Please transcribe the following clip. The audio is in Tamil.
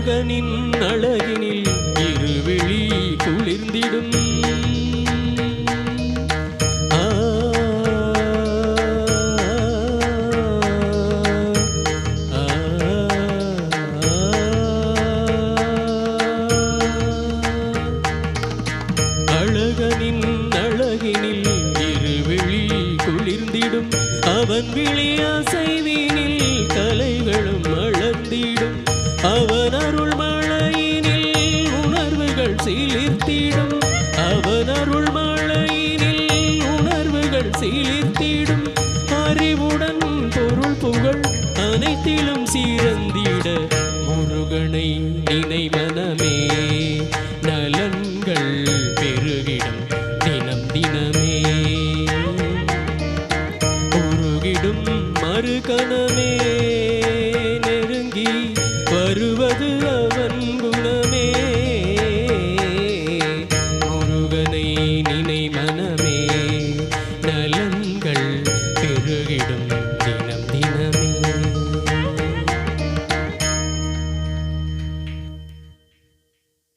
அழகனின் அழகினில் இருவிழி குளிர்ந்திடும். அழகனின் அழகினில் இருவிழி குளிர்ந்திடும். அவன் விழி அசைவினில் கலைகளும் மலர்ந்திடும். அவன் அருள் மழையினில் உணர்வுகள் சிலிர்த்திடும். அவன் அருள் மழையினில் உணர்வுகள் சிலிர்த்திடும். அறிவுடன் பொருள் புகழ் அனைத்திலும் சீரந்திட முருகனை நினை மனமே.